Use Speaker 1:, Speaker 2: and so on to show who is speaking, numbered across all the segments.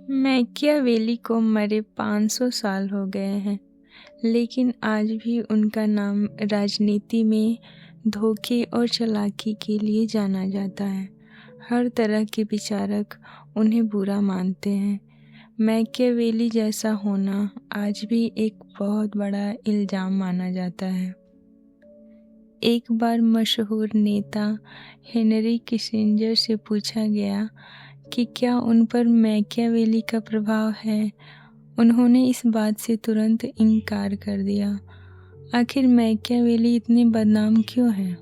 Speaker 1: Machiavelli को मरे 500 साल हो गए हैं, लेकिन आज भी उनका नाम राजनीति में धोखे और चालाकी के लिए जाना जाता है। हर तरह के विचारक उन्हें बुरा मानते हैं। मैकियावेली जैसा होना आज भी एक बहुत बड़ा इल्ज़ाम माना जाता है। एक बार मशहूर नेता हेनरी किसिंजर से पूछा गया कि क्या उन पर मैकियावेली का प्रभाव है। उन्होंने इस बात से तुरंत इनकार कर दिया। आखिर मैकियावेली इतने बदनाम क्यों हैं?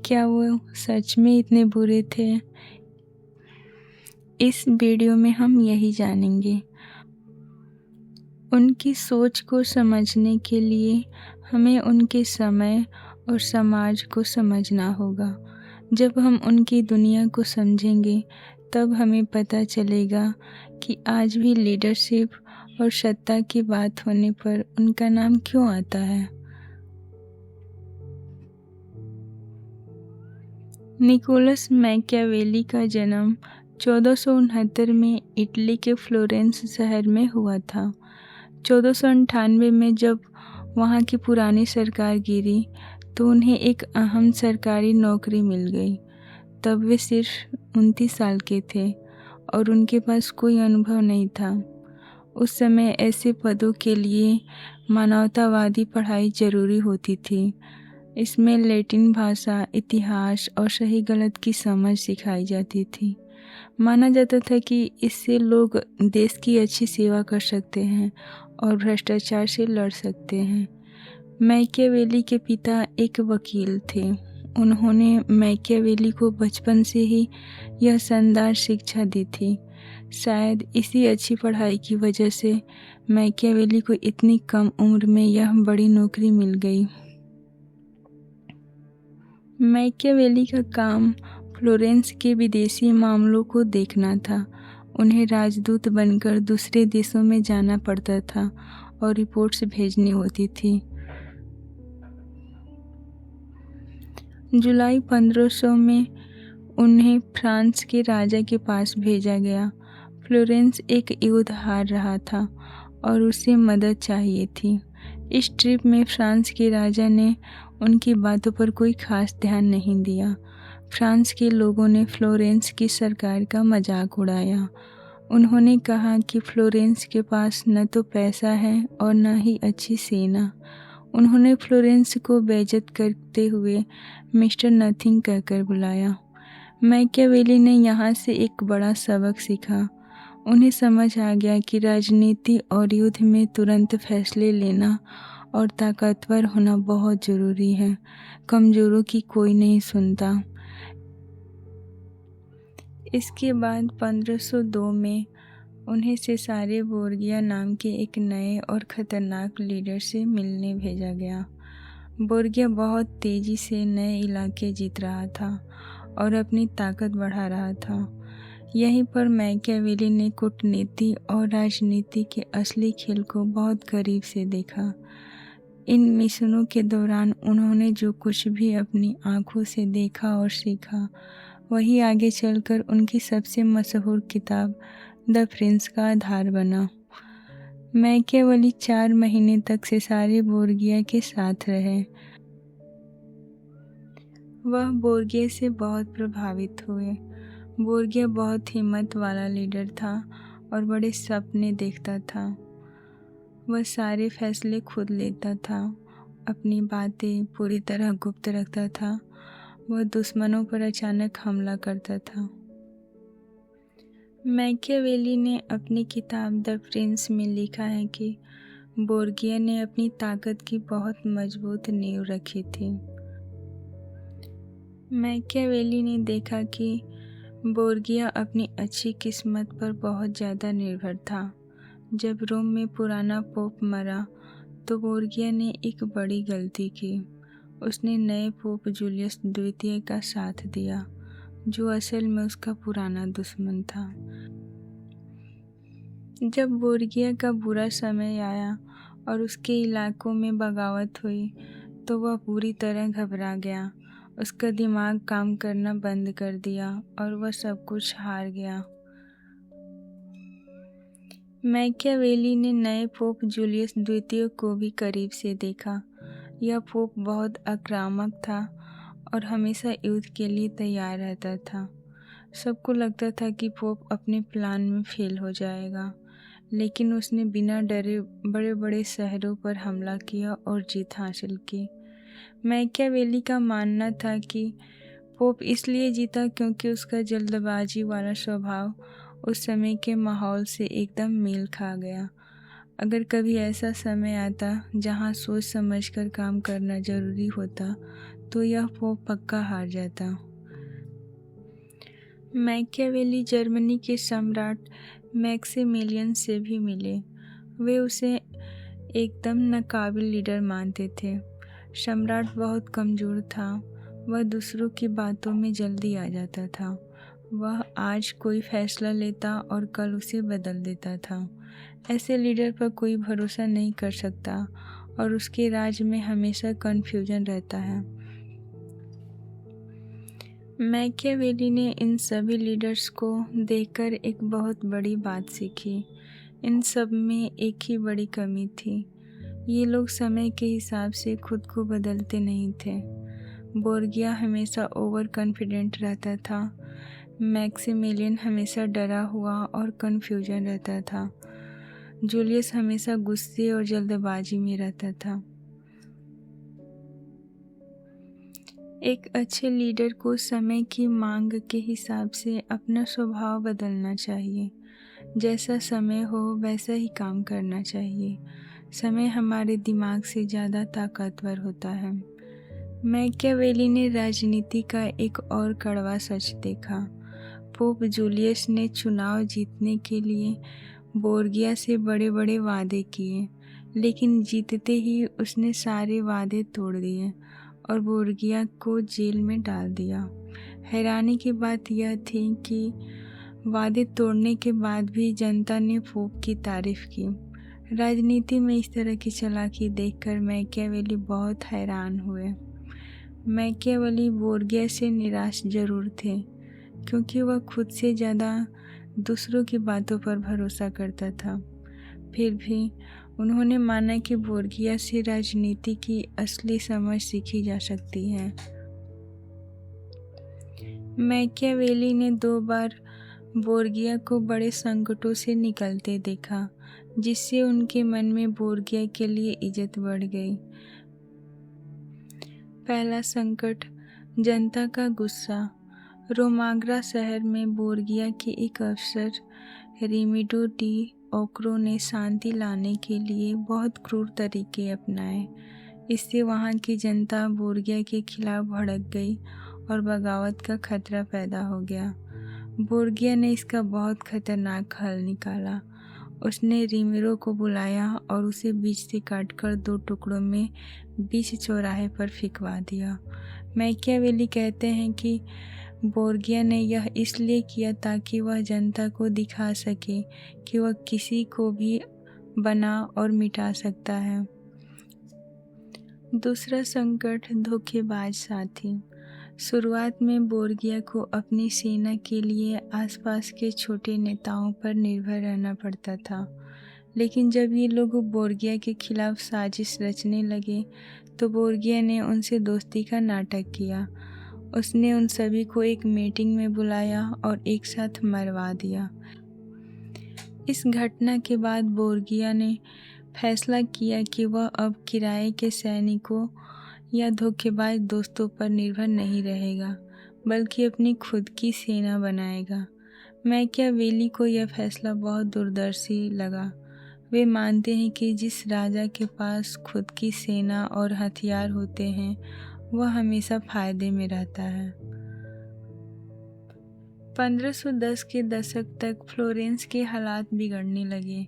Speaker 1: क्या वो सच में इतने बुरे थे? इस वीडियो में हम यही जानेंगे। उनकी सोच को समझने के लिए हमें उनके समय और समाज को समझना होगा। जब हम उनकी दुनिया को समझेंगे तब हमें पता चलेगा कि आज भी लीडरशिप और सत्ता की बात होने पर उनका नाम क्यों आता है। निकोलस मैकियावेली का जन्म 1469 में इटली के फ्लोरेंस शहर में हुआ था। 1498 में जब वहाँ की पुरानी सरकार गिरी तो उन्हें एक अहम सरकारी नौकरी मिल गई। तब वे सिर्फ 29 साल के थे और उनके पास कोई अनुभव नहीं था। उस समय ऐसे पदों के लिए मानवतावादी पढ़ाई जरूरी होती थी। इसमें लैटिन भाषा, इतिहास और सही गलत की समझ सिखाई जाती थी। माना जाता था कि इससे लोग देश की अच्छी सेवा कर सकते हैं और भ्रष्टाचार से लड़ सकते हैं। मैकियावेली के पिता एक वकील थे। उन्होंने मैकियावेली को बचपन से ही यह शानदार शिक्षा दी थी। शायद इसी अच्छी पढ़ाई की वजह से मैकियावेली को इतनी कम उम्र में यह बड़ी नौकरी मिल गई। मैकियावेली का काम फ्लोरेंस के विदेशी मामलों को देखना था। उन्हें राजदूत बनकर दूसरे देशों में जाना पड़ता था और रिपोर्ट्स भेजनी होती थी। जुलाई 1500 में उन्हें फ्रांस के राजा के पास भेजा गया। फ्लोरेंस एक युद्ध हार रहा था और उसे मदद चाहिए थी। इस ट्रिप में फ्रांस के राजा ने उनकी बातों पर कोई खास ध्यान नहीं दिया। फ्रांस के लोगों ने फ्लोरेंस की सरकार का मजाक उड़ाया। उन्होंने कहा कि फ्लोरेंस के पास न तो पैसा है और न ही अच्छी सेना। उन्होंने फ्लोरेंस को बेइज्जत करते हुए मिस्टर नथिंग कहकर बुलाया। मैकियावेली ने यहाँ से एक बड़ा सबक सीखा। उन्हें समझ आ गया कि राजनीति और युद्ध में तुरंत फैसले लेना और ताकतवर होना बहुत ज़रूरी है। कमज़ोरों की कोई नहीं सुनता। इसके बाद 1502 में उन्हें सेसारे बोर्गिया नाम के एक नए और ख़तरनाक लीडर से मिलने भेजा गया। बोर्गिया बहुत तेज़ी से नए इलाके जीत रहा था और अपनी ताकत बढ़ा रहा था। यहीं पर मैकियावेली ने कूटनीति और राजनीति के असली खेल को बहुत करीब से देखा। इन मिशनों के दौरान उन्होंने जो कुछ भी अपनी आंखों से देखा और सीखा, वही आगे चलकर उनकी सबसे मशहूर किताब द प्रिंस का आधार बना। मैकियावेली 4 महीने तक सेसारे बोर्गिया के साथ रहे। वह बोर्गिया से बहुत प्रभावित हुए। बोर्गिया बहुत हिम्मत वाला लीडर था और बड़े सपने देखता था। वह सारे फैसले खुद लेता था, अपनी बातें पूरी तरह गुप्त रखता था। वह दुश्मनों पर अचानक हमला करता था। मैकियावेली ने अपनी किताब द प्रिंस में लिखा है कि बोर्गिया ने अपनी ताकत की बहुत मजबूत नींव रखी थी। मैकियावेली ने देखा कि बोर्गिया अपनी अच्छी किस्मत पर बहुत ज़्यादा निर्भर था। जब रोम में पुराना पोप मरा तो बोर्गिया ने एक बड़ी गलती की। उसने नए पोप जूलियस द्वितीय का साथ दिया, जो असल में उसका पुराना दुश्मन था। जब बोर्गिया का बुरा समय आया और उसके इलाकों में बगावत हुई तो वह पूरी तरह घबरा गया। उसका दिमाग काम करना बंद कर दिया और वह सब कुछ हार गया। मैकियावेली ने नए पोप जूलियस द्वितीय को भी करीब से देखा। यह पोप बहुत आक्रामक था और हमेशा युद्ध के लिए तैयार रहता था। सबको लगता था कि पोप अपने प्लान में फेल हो जाएगा, लेकिन उसने बिना डरे बड़े बड़े शहरों पर हमला किया और जीत हासिल की। मैकियावेली का मानना था कि पोप इसलिए जीता क्योंकि उसका जल्दबाजी वाला स्वभाव उस समय के माहौल से एकदम मेल खा गया। अगर कभी ऐसा समय आता जहां सोच समझकर काम करना जरूरी होता, तो यह पोप पक्का हार जाता। मैकियावेली जर्मनी के सम्राट मैक्सिमिलियन से भी मिले। वे उसे एकदम नाकाबिल लीडर मानते थे। सम्राट बहुत कमज़ोर था। वह दूसरों की बातों में जल्दी आ जाता था। वह आज कोई फैसला लेता और कल उसे बदल देता था। ऐसे लीडर पर कोई भरोसा नहीं कर सकता और उसके राज में हमेशा कन्फ्यूजन रहता है। मैकियावेली ने इन सभी लीडर्स को देखकर एक बहुत बड़ी बात सीखी। इन सब में एक ही बड़ी कमी थी। ये लोग समय के हिसाब से खुद को बदलते नहीं थे। बोर्गिया हमेशा ओवर कॉन्फिडेंट रहता था। मैक्सिमिलियन हमेशा डरा हुआ और कन्फ्यूजन रहता था। जूलियस हमेशा गुस्से और जल्दबाजी में रहता था। एक अच्छे लीडर को समय की मांग के हिसाब से अपना स्वभाव बदलना चाहिए। जैसा समय हो वैसा ही काम करना चाहिए। समय हमारे दिमाग से ज़्यादा ताकतवर होता है। मैकियावेली ने राजनीति का एक और कड़वा सच देखा। पोप जूलियस ने चुनाव जीतने के लिए बोर्गिया से बड़े बड़े वादे किए, लेकिन जीतते ही उसने सारे वादे तोड़ दिए और बोर्गिया को जेल में डाल दिया। हैरानी की बात यह थी कि वादे तोड़ने के बाद भी जनता ने पोप की तारीफ की। राजनीति में इस तरह की चालाकी देखकर मैकियावेली बहुत हैरान हुए। मैकियावेली बोर्गिया से निराश जरूर थे, क्योंकि वह खुद से ज़्यादा दूसरों की बातों पर भरोसा करता था। फिर भी उन्होंने माना कि बोर्गिया से राजनीति की असली समझ सीखी जा सकती है। मैकियावेली ने 2 बार बोर्गिया को बड़े संकटों से निकलते देखा, जिससे उनके मन में बोर्गिया के लिए इज्जत बढ़ गई। पहला संकट, जनता का गुस्सा। रोमाग्रा शहर में बोर्गिया के एक अफसर रेमिडो डी ओक्रो ने शांति लाने के लिए बहुत क्रूर तरीके अपनाए। इससे वहाँ की जनता बोर्गिया के खिलाफ भड़क गई और बगावत का खतरा पैदा हो गया। बोर्गिया ने इसका बहुत खतरनाक हल निकाला। उसने रेमिरो को बुलाया और उसे बीच से काटकर 2 टुकड़ों में बीच चौराहे पर फेंकवा दिया। मैकियावेली कहते हैं कि बोर्गिया ने यह इसलिए किया ताकि वह जनता को दिखा सके कि वह किसी को भी बना और मिटा सकता है। दूसरा संकट, धोखेबाज साथी। शुरुआत में बोर्गिया को अपनी सेना के लिए आसपास के छोटे नेताओं पर निर्भर रहना पड़ता था, लेकिन जब ये लोग बोर्गिया के खिलाफ साजिश रचने लगे तो बोर्गिया ने उनसे दोस्ती का नाटक किया। उसने उन सभी को एक मीटिंग में बुलाया और एक साथ मरवा दिया। इस घटना के बाद बोर्गिया ने फैसला किया कि वह अब किराए के सैनिकों या धोखेबाज दोस्तों पर निर्भर नहीं रहेगा, बल्कि अपनी खुद की सेना बनाएगा। मैकियावेली को यह फैसला बहुत दूरदर्शी लगा। वे मानते हैं कि जिस राजा के पास खुद की सेना और हथियार होते हैं, वह हमेशा फायदे में रहता है। 1510 के दशक तक फ्लोरेंस के हालात बिगड़ने लगे।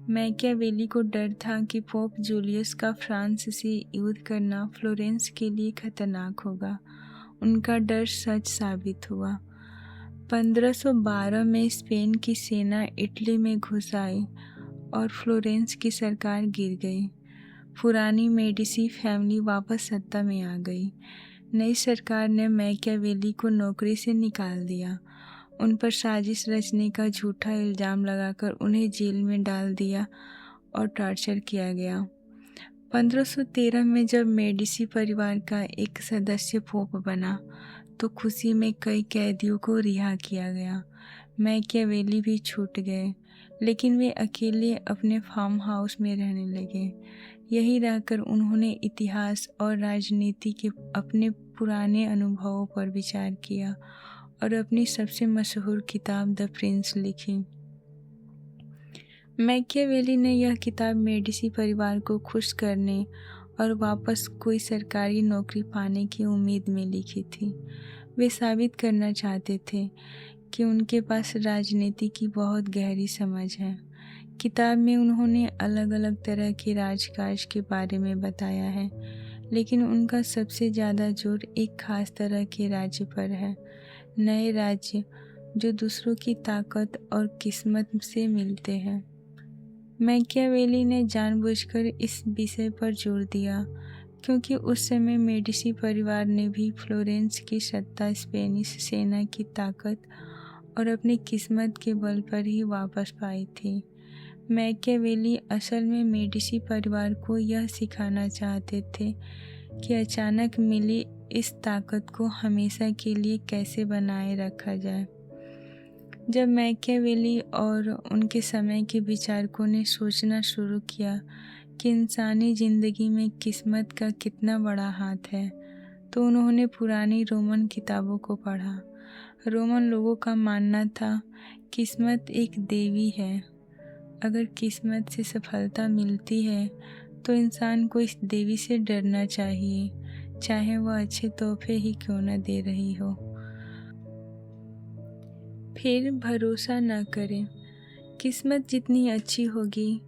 Speaker 1: मैकियावेली को डर था कि पोप जूलियस का फ्रांस से युद्ध करना फ्लोरेंस के लिए खतरनाक होगा। उनका डर सच साबित हुआ। 1512 में स्पेन की सेना इटली में घुस आई और फ्लोरेंस की सरकार गिर गई। पुरानी मेडिसी फैमिली वापस सत्ता में आ गई। नई सरकार ने मैकियावेली को नौकरी से निकाल दिया उन पर साजिश रचने का झूठा इल्ज़ाम लगाकर उन्हें जेल में डाल दिया और टॉर्चर किया गया। 1513 में जब मेडिसी परिवार का एक सदस्य पोप बना तो खुशी में कई कैदियों को रिहा किया गया। मैकियावेली भी छूट गए, लेकिन वे अकेले अपने फार्म हाउस में रहने लगे। यहीं रहकर उन्होंने इतिहास और राजनीति के अपने पुराने अनुभवों पर विचार किया और अपनी सबसे मशहूर किताब द प्रिंस लिखी। मैकियावेली ने यह किताब मेडिसी परिवार को खुश करने और वापस कोई सरकारी नौकरी पाने की उम्मीद में लिखी थी। वे साबित करना चाहते थे कि उनके पास राजनीति की बहुत गहरी समझ है। किताब में उन्होंने अलग अलग तरह के राजकाज के बारे में बताया है, लेकिन उनका सबसे ज़्यादा जोर एक खास तरह के राज्य पर है, नए राज्य जो दूसरों की ताकत और किस्मत से मिलते हैं। मैकियावेली ने जानबूझकर इस विषय पर जोर दिया क्योंकि उस समय मेडिसी परिवार ने भी फ्लोरेंस की सत्ता स्पेनिश सेना की ताकत और अपनी किस्मत के बल पर ही वापस पाई थी। मैकियावेली असल में मेडिसी परिवार को यह सिखाना चाहते थे कि अचानक मिली इस ताकत को हमेशा के लिए कैसे बनाए रखा जाए। जब मैकियावेली और उनके समय के विचारकों ने सोचना शुरू किया कि इंसानी ज़िंदगी में किस्मत का कितना बड़ा हाथ है, तो उन्होंने पुरानी रोमन किताबों को पढ़ा। रोमन लोगों का मानना था किस्मत एक देवी है। अगर किस्मत से सफलता मिलती है तो इंसान को इस देवी से डरना चाहिए, चाहे वह अच्छे तोहफे ही क्यों न दे रही हो। फिर भरोसा न करें। किस्मत जितनी अच्छी होगी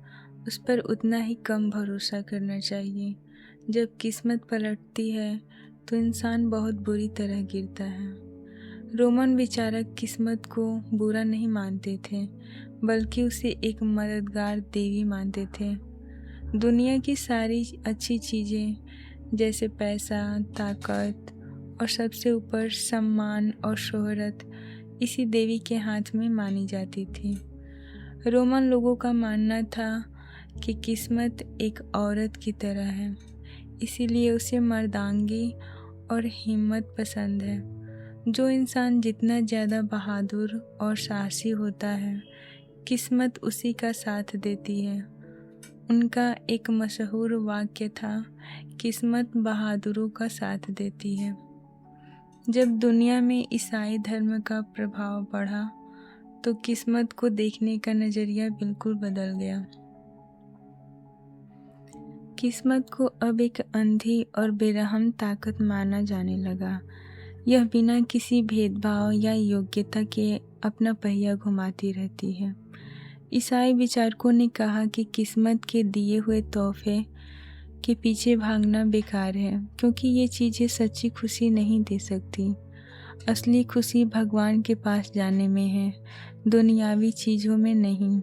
Speaker 1: उस पर उतना ही कम भरोसा करना चाहिए। जब किस्मत पलटती है तो इंसान बहुत बुरी तरह गिरता है। रोमन विचारक किस्मत को बुरा नहीं मानते थे, बल्कि उसे एक मददगार देवी मानते थे। दुनिया की सारी अच्छी चीज़ें जैसे पैसा, ताकत और सबसे ऊपर सम्मान और शोहरत इसी देवी के हाथ में मानी जाती थी। रोमन लोगों का मानना था कि किस्मत एक औरत की तरह है, इसीलिए उसे मर्दांगी और हिम्मत पसंद है। जो इंसान जितना ज़्यादा बहादुर और साहसी होता है, किस्मत उसी का साथ देती है। उनका एक मशहूर वाक्य था, किस्मत बहादुरों का साथ देती है। जब दुनिया में ईसाई धर्म का प्रभाव बढ़ा तो किस्मत को देखने का नज़रिया बिल्कुल बदल गया। किस्मत को अब एक अंधी और बेरहम ताकत माना जाने लगा। यह बिना किसी भेदभाव या योग्यता के अपना पहिया घुमाती रहती है। ईसाई विचारकों ने कहा कि किस्मत के दिए हुए तोहफे के पीछे भागना बेकार है, क्योंकि ये चीज़ें सच्ची खुशी नहीं दे सकती। असली खुशी भगवान के पास जाने में है, दुनियावी चीज़ों में नहीं।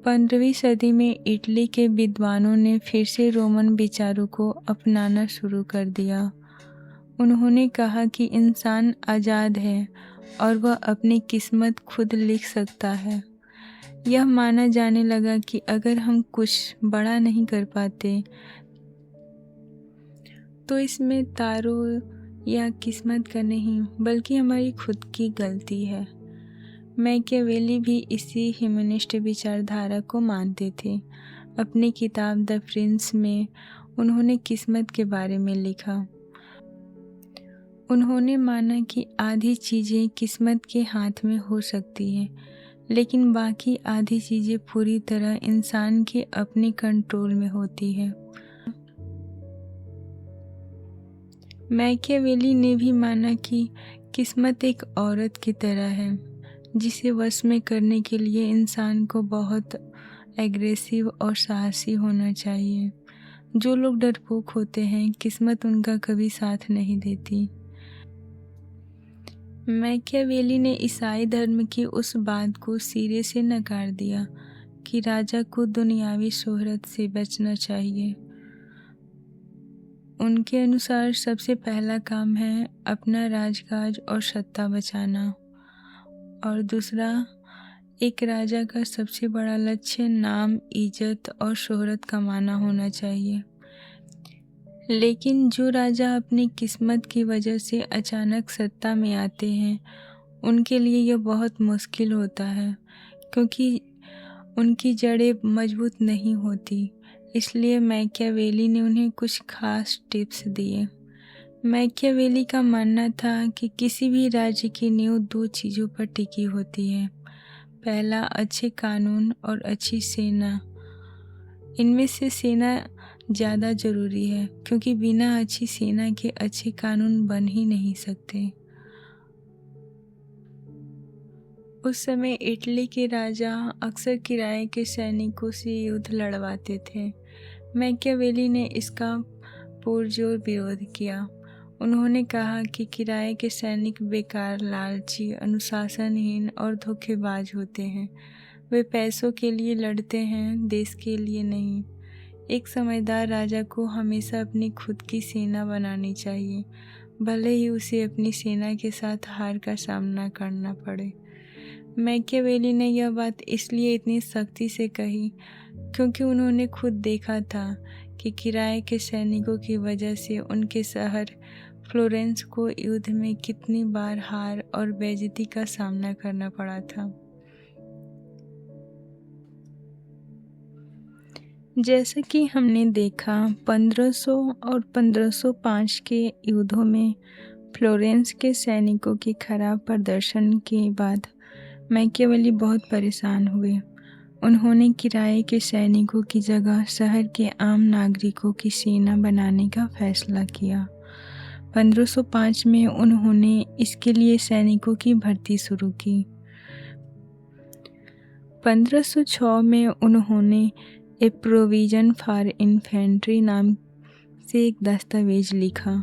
Speaker 1: 15वीं सदी में इटली के विद्वानों ने फिर से रोमन विचारों को अपनाना शुरू कर दिया। उन्होंने कहा कि इंसान आज़ाद है और वह अपनी किस्मत खुद लिख सकता है। यह माना जाने लगा कि अगर हम कुछ बड़ा नहीं कर पाते तो इसमें तारों या किस्मत का नहीं, बल्कि हमारी खुद की गलती है। मैकियावेली भी इसी ह्यूमनिस्ट विचारधारा को मानते थे। अपनी किताब द प्रिंस में उन्होंने किस्मत के बारे में लिखा। उन्होंने माना कि आधी चीज़ें किस्मत के हाथ में हो सकती हैं, लेकिन बाकी आधी चीज़ें पूरी तरह इंसान के अपने कंट्रोल में होती है। मैकियावेली ने भी माना कि किस्मत एक औरत की तरह है, जिसे वश में करने के लिए इंसान को बहुत एग्रेसिव और साहसी होना चाहिए। जो लोग डरपोक होते हैं, किस्मत उनका कभी साथ नहीं देती। मैकियावेली ने ईसाई धर्म की उस बात को सिरे से नकार दिया कि राजा को दुनियावी शोहरत से बचना चाहिए। उनके अनुसार सबसे पहला काम है अपना राजकाज और सत्ता बचाना। और दूसरा, एक राजा का सबसे बड़ा लक्ष्य नाम, इज्जत और शोहरत कमाना होना चाहिए। लेकिन जो राजा अपनी किस्मत की वजह से अचानक सत्ता में आते हैं, उनके लिए यह बहुत मुश्किल होता है, क्योंकि उनकी जड़ें मजबूत नहीं होती। इसलिए मैकियावेली ने उन्हें कुछ खास टिप्स दिए। मैकियावेली का मानना था कि किसी भी राज्य की नींव 2 चीज़ों पर टिकी होती है। पहला, अच्छे कानून और अच्छी सेना। इनमें से सेना ज़्यादा ज़रूरी है, क्योंकि बिना अच्छी सेना के अच्छे कानून बन ही नहीं सकते। उस समय इटली के राजा अक्सर किराए के सैनिकों से युद्ध लड़वाते थे। मैकियावेली ने इसका पुरजोर विरोध किया। उन्होंने कहा कि किराए के सैनिक बेकार, लालची, अनुशासनहीन और धोखेबाज होते हैं। वे पैसों के लिए लड़ते हैं, देश के लिए नहीं। एक समझदार राजा को हमेशा अपनी खुद की सेना बनानी चाहिए, भले ही उसे अपनी सेना के साथ हार का सामना करना पड़े। मैकियावेली ने यह बात इसलिए इतनी सख्ती से कही क्योंकि उन्होंने खुद देखा था कि किराए के सैनिकों की वजह से उनके शहर फ्लोरेंस को युद्ध में कितनी बार हार और बेइज्जती का सामना करना पड़ा था। जैसा कि हमने देखा, 1500 और 1505 के युद्धों में फ्लोरेंस के सैनिकों के खराब प्रदर्शन के बाद मैकियावेली बहुत परेशान हुए। उन्होंने किराए के सैनिकों की जगह शहर के आम नागरिकों की सेना बनाने का फैसला किया। 1505 में उन्होंने इसके लिए सैनिकों की भर्ती शुरू की। 1506 में उन्होंने ए प्रोविजन फॉर इन्फेंट्री नाम से एक दस्तावेज लिखा,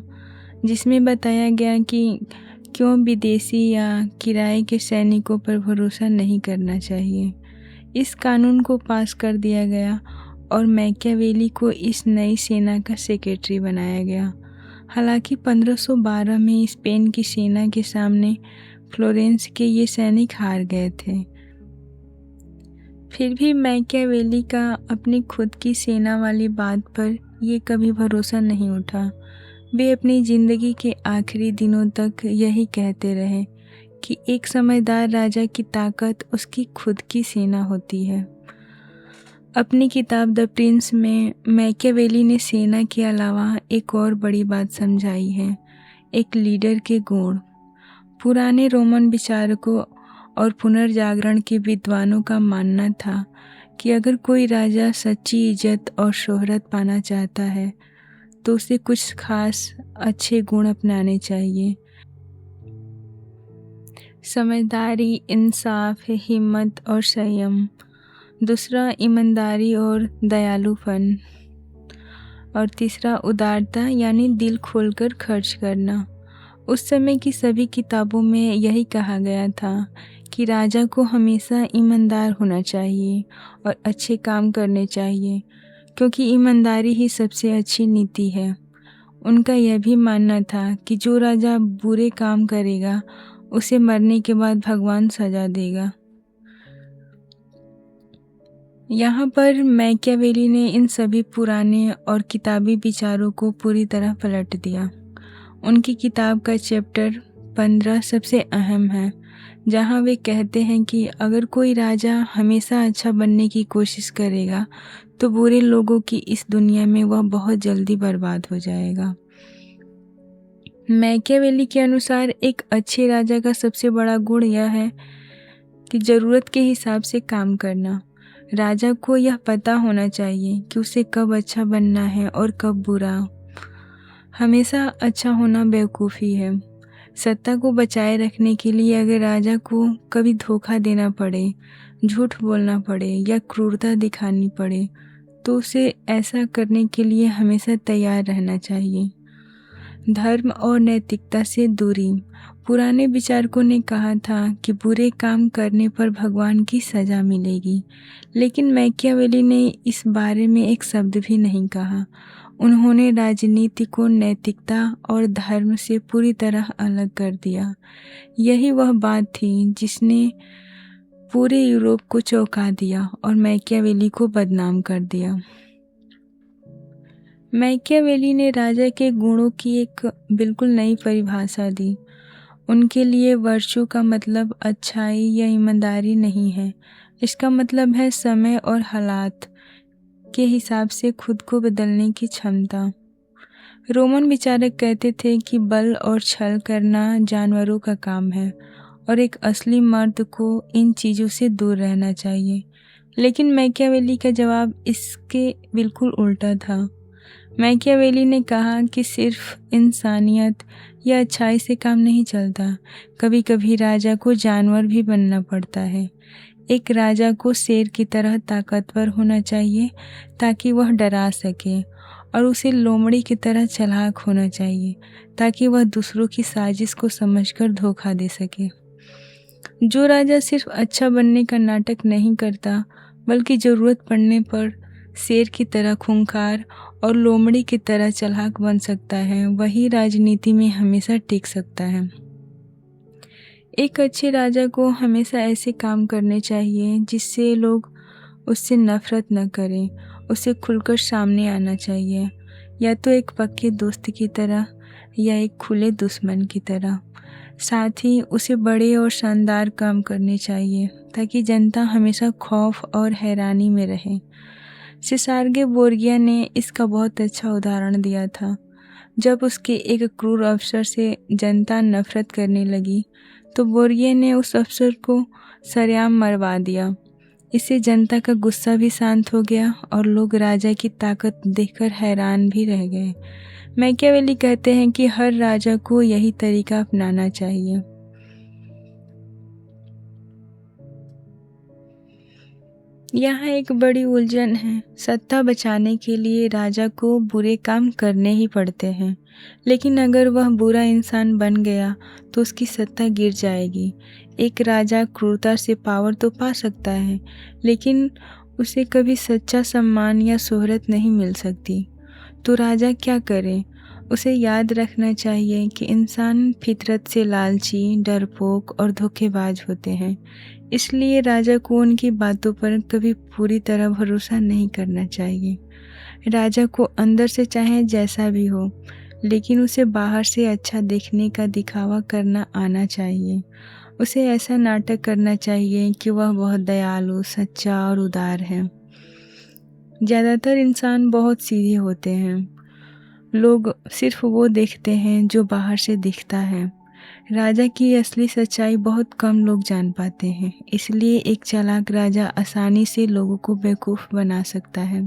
Speaker 1: जिसमें बताया गया कि क्यों विदेशी या किराए के सैनिकों पर भरोसा नहीं करना चाहिए। इस कानून को पास कर दिया गया और मैकियावेली को इस नई सेना का सेक्रेटरी बनाया गया। हालांकि 1512 में स्पेन की सेना के सामने फ्लोरेंस के ये सैनिक हार गए थे। फिर भी मैकियावेली का अपनी खुद की सेना वाली बात पर ये कभी भरोसा नहीं उठा। वे अपनी ज़िंदगी के आखिरी दिनों तक यही कहते रहे कि एक समझदार राजा की ताकत उसकी खुद की सेना होती है। अपनी किताब द प्रिंस में मैकियावेली ने सेना के अलावा एक और बड़ी बात समझाई है, एक लीडर के गुण। पुराने रोमन विचारकों और पुनर्जागरण के विद्वानों का मानना था कि अगर कोई राजा सच्ची इज्जत और शोहरत पाना चाहता है तो उसे कुछ खास अच्छे गुण अपनाने चाहिए। समझदारी, इंसाफ, हिम्मत और संयम। दूसरा, ईमानदारी और दयालुपन। और तीसरा, उदारता यानी दिल खोलकर खर्च करना। उस समय की सभी किताबों में यही कहा गया था कि राजा को हमेशा ईमानदार होना चाहिए और अच्छे काम करने चाहिए, क्योंकि ईमानदारी ही सबसे अच्छी नीति है। उनका यह भी मानना था कि जो राजा बुरे काम करेगा उसे मरने के बाद भगवान सजा देगा। यहाँ पर मैकियावेली ने इन सभी पुराने और किताबी विचारों को पूरी तरह पलट दिया। उनकी किताब का चैप्टर 15 सबसे अहम है, जहाँ वे कहते हैं कि अगर कोई राजा हमेशा अच्छा बनने की कोशिश करेगा तो बुरे लोगों की इस दुनिया में वह बहुत जल्दी बर्बाद हो जाएगा। मैकियावेली के अनुसार एक अच्छे राजा का सबसे बड़ा गुण यह है कि ज़रूरत के हिसाब से काम करना। राजा को यह पता होना चाहिए कि उसे कब अच्छा बनना है और कब बुरा। हमेशा अच्छा होना बेवकूफ़ी है। सत्ता को बचाए रखने के लिए अगर राजा को कभी धोखा देना पड़े, झूठ बोलना पड़े या क्रूरता दिखानी पड़े तो उसे ऐसा करने के लिए हमेशा तैयार रहना चाहिए। धर्म और नैतिकता से दूरी। पुराने विचारकों ने कहा था कि बुरे काम करने पर भगवान की सज़ा मिलेगी, लेकिन मैकियावेली ने इस बारे में एक शब्द भी नहीं कहा। उन्होंने राजनीति को नैतिकता और धर्म से पूरी तरह अलग कर दिया। यही वह बात थी जिसने पूरे यूरोप को चौंका दिया और मैकियावेली को बदनाम कर दिया। मैकियावेली ने राजा के गुणों की एक बिल्कुल नई परिभाषा दी। उनके लिए वर्चू का मतलब अच्छाई या ईमानदारी नहीं है। इसका मतलब है समय और हालात के हिसाब से खुद को बदलने की क्षमता। रोमन विचारक कहते थे कि बल और छल करना जानवरों का काम है और एक असली मर्द को इन चीज़ों से दूर रहना चाहिए। लेकिन मैकियावेली का जवाब इसके बिल्कुल उल्टा था। मैकियावेली ने कहा कि सिर्फ इंसानियत या अच्छाई से काम नहीं चलता, कभी कभी राजा को जानवर भी बनना पड़ता है। एक राजा को शेर की तरह ताकतवर होना चाहिए ताकि वह डरा सके, और उसे लोमड़ी की तरह चालाक होना चाहिए ताकि वह दूसरों की साजिश को समझकर धोखा दे सके। जो राजा सिर्फ अच्छा बनने का नाटक नहीं करता बल्कि ज़रूरत पड़ने पर शेर की तरह खूंखार और लोमड़ी की तरह चालाक बन सकता है, वही राजनीति में हमेशा टिक सकता है। एक अच्छे राजा को हमेशा ऐसे काम करने चाहिए जिससे लोग उससे नफरत न करें। उसे खुलकर सामने आना चाहिए, या तो एक पक्के दोस्त की तरह या एक खुले दुश्मन की तरह। साथ ही उसे बड़े और शानदार काम करने चाहिए ताकि जनता हमेशा खौफ और हैरानी में रहे। सिसार्गे बोर्गिया ने इसका बहुत अच्छा उदाहरण दिया था। जब उसके एक क्रूर अफसर से जनता नफरत करने लगी तो बोर्गिया ने उस अफसर को सरेआम मरवा दिया। इससे जनता का गुस्सा भी शांत हो गया और लोग राजा की ताकत देखकर हैरान भी रह गए। मैकियावेली कहते हैं कि हर राजा को यही तरीका अपनाना चाहिए। यहाँ एक बड़ी उलझन है। सत्ता बचाने के लिए राजा को बुरे काम करने ही पड़ते हैं, लेकिन अगर वह बुरा इंसान बन गया तो उसकी सत्ता गिर जाएगी। एक राजा क्रूरता से पावर तो पा सकता है, लेकिन उसे कभी सच्चा सम्मान या शोहरत नहीं मिल सकती। तो राजा क्या करे? उसे याद रखना चाहिए कि इंसान फितरत से लालची, डरपोक और धोखेबाज होते हैं। इसलिए राजा को उनकी बातों पर कभी पूरी तरह भरोसा नहीं करना चाहिए। राजा को अंदर से चाहे जैसा भी हो, लेकिन उसे बाहर से अच्छा दिखने का दिखावा करना आना चाहिए। उसे ऐसा नाटक करना चाहिए कि वह बहुत दयालु, सच्चा और उदार है। ज़्यादातर इंसान बहुत सीधे होते हैं। लोग सिर्फ वो देखते हैं जो बाहर से दिखता है। राजा की असली सच्चाई बहुत कम लोग जान पाते हैं। इसलिए एक चालाक राजा आसानी से लोगों को बेवकूफ़ बना सकता है।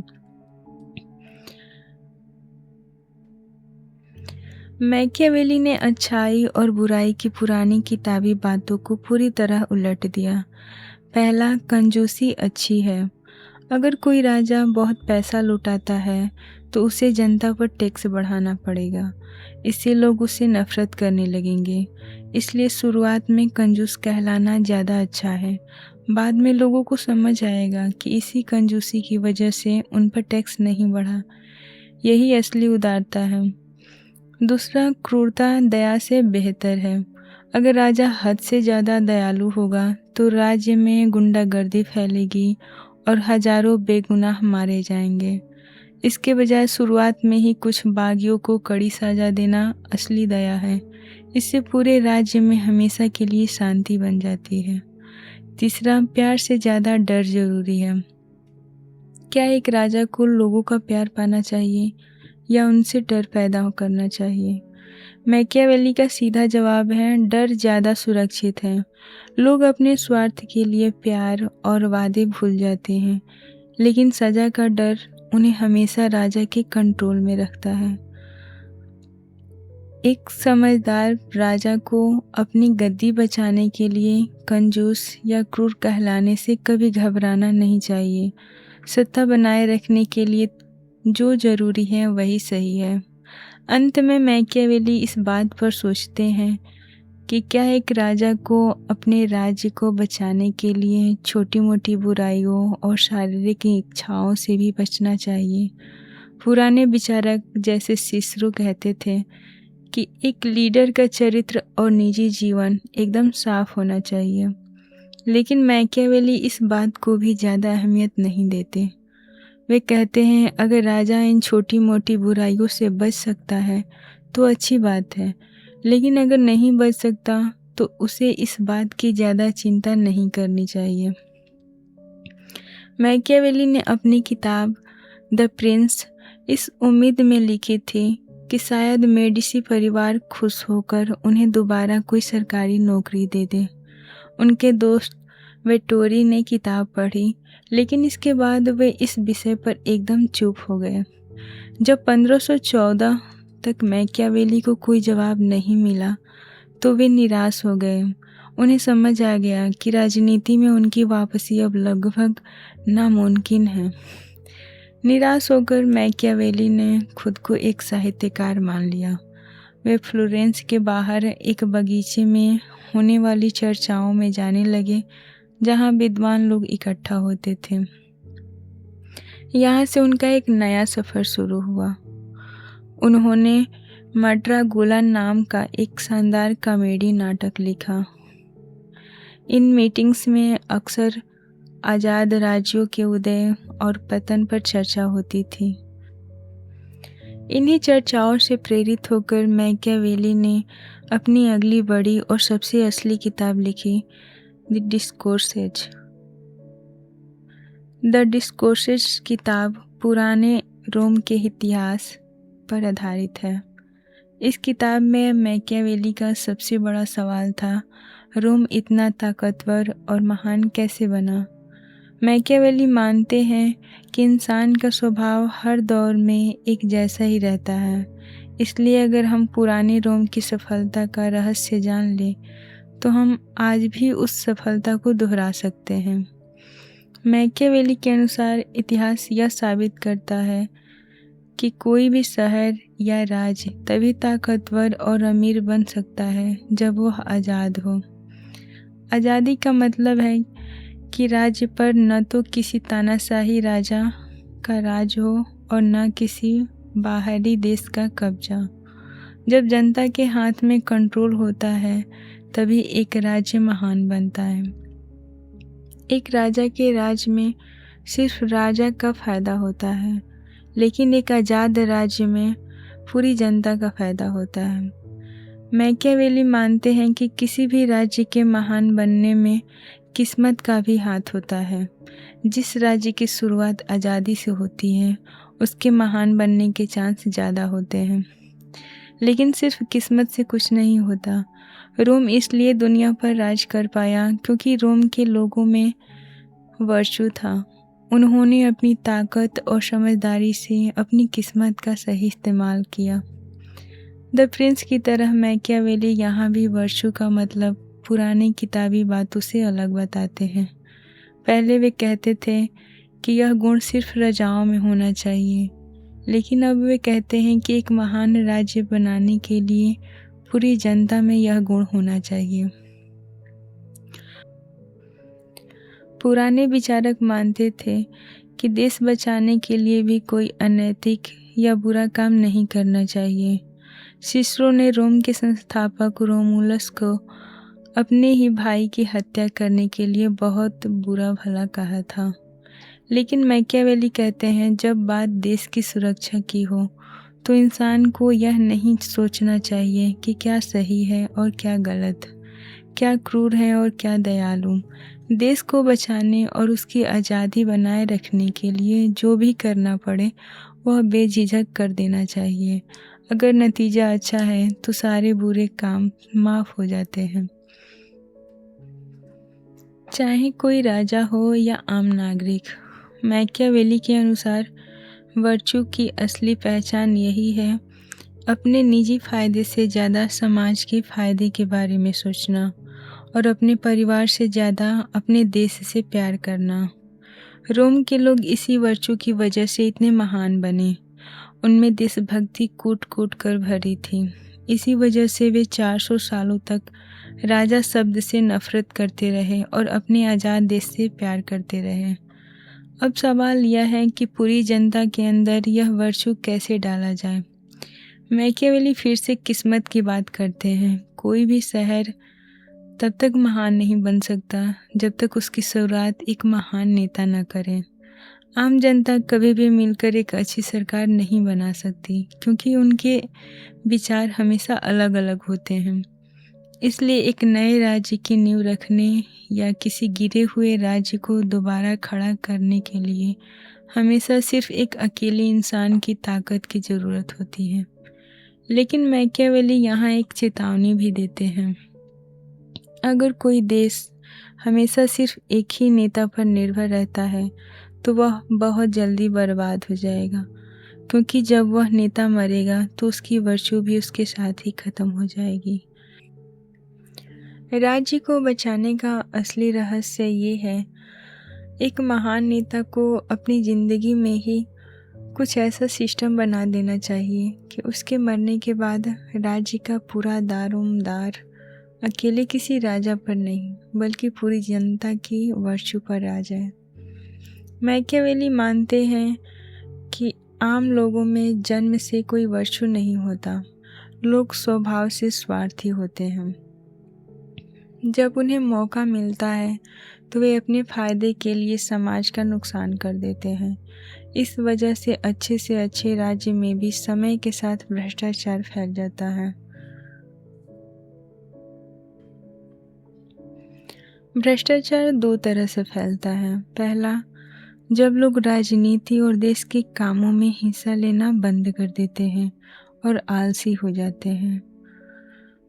Speaker 1: मैकियावेली ने अच्छाई और बुराई की पुरानी किताबी बातों को पूरी तरह उलट दिया। पहला, कंजूसी अच्छी है। अगर कोई राजा बहुत पैसा लुटाता है तो उसे जनता पर टैक्स बढ़ाना पड़ेगा। इससे लोग उससे नफरत करने लगेंगे। इसलिए शुरुआत में कंजूस कहलाना ज़्यादा अच्छा है। बाद में लोगों को समझ आएगा कि इसी कंजूसी की वजह से उन पर टैक्स नहीं बढ़ा। यही असली उदारता है। दूसरा, क्रूरता दया से बेहतर है। अगर राजा हद से ज़्यादा दयालु होगा तो राज्य में गुंडागर्दी फैलेगी और हजारों बेगुनाह मारे जाएंगे। इसके बजाय शुरुआत में ही कुछ बागियों को कड़ी सजा देना असली दया है। इससे पूरे राज्य में हमेशा के लिए शांति बन जाती है। तीसरा, प्यार से ज़्यादा डर जरूरी है। क्या एक राजा को लोगों का प्यार पाना चाहिए या उनसे डर पैदा करना चाहिए? मैकियावेली का सीधा जवाब है, डर ज़्यादा सुरक्षित है। लोग अपने स्वार्थ के लिए प्यार और वादे भूल जाते हैं, लेकिन सज़ा का डर उन्हें हमेशा राजा के कंट्रोल में रखता है। एक समझदार राजा को अपनी गद्दी बचाने के लिए कंजूस या क्रूर कहलाने से कभी घबराना नहीं चाहिए। सत्ता बनाए रखने के लिए जो जरूरी है वही सही है। अंत में मैकियावेली इस बात पर सोचते हैं कि क्या एक राजा को अपने राज्य को बचाने के लिए छोटी मोटी बुराइयों और शारीरिक इच्छाओं से भी बचना चाहिए। पुराने विचारक जैसे सिसरो कहते थे कि एक लीडर का चरित्र और निजी जीवन एकदम साफ होना चाहिए, लेकिन मैकियावेली इस बात को भी ज़्यादा अहमियत नहीं देते। वे कहते हैं अगर राजा इन छोटी मोटी बुराइयों से बच सकता है तो अच्छी बात है, लेकिन अगर नहीं बच सकता तो उसे इस बात की ज़्यादा चिंता नहीं करनी चाहिए। मैकियावेली ने अपनी किताब द प्रिंस इस उम्मीद में लिखी थी कि शायद मेडिसी परिवार खुश होकर उन्हें दोबारा कोई सरकारी नौकरी दे दे। उनके दोस्त वेटोरी ने किताब पढ़ी, लेकिन इसके बाद वे इस विषय पर एकदम चुप हो गए। जब 1514 तक मैकियावेली को कोई जवाब नहीं मिला तो वे निराश हो गए। उन्हें समझ आ गया कि राजनीति में उनकी वापसी अब लगभग नामुमकिन है। निराश होकर मैकियावेली ने खुद को एक साहित्यकार मान लिया। वे फ्लोरेंस के बाहर एक बगीचे में होने वाली चर्चाओं में जाने लगे, जहां विद्वान लोग इकट्ठा होते थे। यहाँ से उनका एक नया सफ़र शुरू हुआ। उन्होंने मड्रागोला नाम का एक शानदार कॉमेडी नाटक लिखा। इन मीटिंग्स में अक्सर आज़ाद राज्यों के उदय और पतन पर चर्चा होती थी। इन्हीं चर्चाओं से प्रेरित होकर मैकियावेली ने अपनी अगली बड़ी और सबसे असली किताब लिखी, द डिस्कोर्सेज। द डिस्कोर्सेज किताब पुराने रोम के इतिहास पर आधारित है। इस किताब में मैकियावेली का सबसे बड़ा सवाल था, रोम इतना ताकतवर और महान कैसे बना। मैकियावेली मानते हैं कि इंसान का स्वभाव हर दौर में एक जैसा ही रहता है, इसलिए अगर हम पुराने रोम की सफलता का रहस्य जान लें तो हम आज भी उस सफलता को दोहरा सकते हैं। मैकियावेली के अनुसार इतिहास यह साबित करता है कि कोई भी शहर या राज्य तभी ताकतवर और अमीर बन सकता है जब वह आज़ाद हो। आज़ादी का मतलब है कि राज्य पर न तो किसी तानाशाही राजा का राज हो और न किसी बाहरी देश का कब्जा। जब जनता के हाथ में कंट्रोल होता है तभी एक राज्य महान बनता है। एक राजा के राज में सिर्फ राजा का फायदा होता है, लेकिन एक आज़ाद राज्य में पूरी जनता का फायदा होता है। मैकियावेली मानते हैं कि किसी भी राज्य के महान बनने में किस्मत का भी हाथ होता है। जिस राज्य की शुरुआत आज़ादी से होती है उसके महान बनने के चांस ज़्यादा होते हैं, लेकिन सिर्फ किस्मत से कुछ नहीं होता। रोम इसलिए दुनिया पर राज कर पाया क्योंकि रोम के लोगों में वर्चू था। उन्होंने अपनी ताकत और समझदारी से अपनी किस्मत का सही इस्तेमाल किया। द प्रिंस की तरह मैकियावेली यहाँ भी वर्चू का मतलब पुरानी किताबी बातों से अलग बताते हैं। पहले वे कहते थे कि यह गुण सिर्फ राजाओं में होना चाहिए, लेकिन अब वे कहते हैं कि एक महान राज्य बनाने के लिए पूरी जनता में यह गुण होना चाहिए। पुराने विचारक मानते थे कि देश बचाने के लिए भी कोई अनैतिक या बुरा काम नहीं करना चाहिए। सिसरो ने रोम के संस्थापक रोमुलस को अपने ही भाई की हत्या करने के लिए बहुत बुरा भला कहा था, लेकिन मैकियावेली कहते हैं जब बात देश की सुरक्षा की हो तो इंसान को यह नहीं सोचना चाहिए कि क्या सही है और क्या गलत, क्या क्रूर है और क्या दयालु। देश को बचाने और उसकी आज़ादी बनाए रखने के लिए जो भी करना पड़े वह बेझिझक कर देना चाहिए। अगर नतीजा अच्छा है तो सारे बुरे काम माफ़ हो जाते हैं। चाहे कोई राजा हो या आम नागरिक, मैकियावेली के अनुसार वर्चू की असली पहचान यही है, अपने निजी फ़ायदे से ज़्यादा समाज के फ़ायदे के बारे में सोचना और अपने परिवार से ज़्यादा अपने देश से प्यार करना। रोम के लोग इसी वर्चू की वजह से इतने महान बने। उनमें देशभक्ति कूट कूट कर भरी थी। इसी वजह से वे 400 सालों तक राजा शब्द से नफरत करते रहे और अपने आज़ाद देश से प्यार करते रहे। अब सवाल यह है कि पूरी जनता के अंदर यह वर्चू कैसे डाला जाए। मैकियावेली फिर से किस्मत की बात करते हैं। कोई भी शहर तब तक महान नहीं बन सकता जब तक उसकी शुरुआत एक महान नेता न करे। आम जनता कभी भी मिलकर एक अच्छी सरकार नहीं बना सकती, क्योंकि उनके विचार हमेशा अलग अलग होते हैं। इसलिए एक नए राज्य की नींव रखने या किसी गिरे हुए राज्य को दोबारा खड़ा करने के लिए हमेशा सिर्फ एक अकेले इंसान की ताकत की ज़रूरत होती है। लेकिन मैकियावेली यहाँ एक चेतावनी भी देते हैं। अगर कोई देश हमेशा सिर्फ एक ही नेता पर निर्भर रहता है तो वह बहुत जल्दी बर्बाद हो जाएगा, क्योंकि जब वह नेता मरेगा तो उसकी वर्चू भी उसके साथ ही खत्म हो जाएगी। राज्य को बचाने का असली रहस्य ये है, एक महान नेता को अपनी ज़िंदगी में ही कुछ ऐसा सिस्टम बना देना चाहिए कि उसके मरने के बाद राज्य का पूरा दारोमदार अकेले किसी राजा पर नहीं बल्कि पूरी जनता की वर्चू पर आ जाए। मैकियावेली मानते हैं कि आम लोगों में जन्म से कोई वर्चू नहीं होता। लोग स्वभाव से स्वार्थी होते हैं। जब उन्हें मौका मिलता है तो वे अपने फ़ायदे के लिए समाज का नुकसान कर देते हैं। इस वजह से अच्छे राज्य में भी समय के साथ भ्रष्टाचार फैल जाता है। भ्रष्टाचार दो तरह से फैलता है। पहला, जब लोग राजनीति और देश के कामों में हिस्सा लेना बंद कर देते हैं और आलसी हो जाते हैं।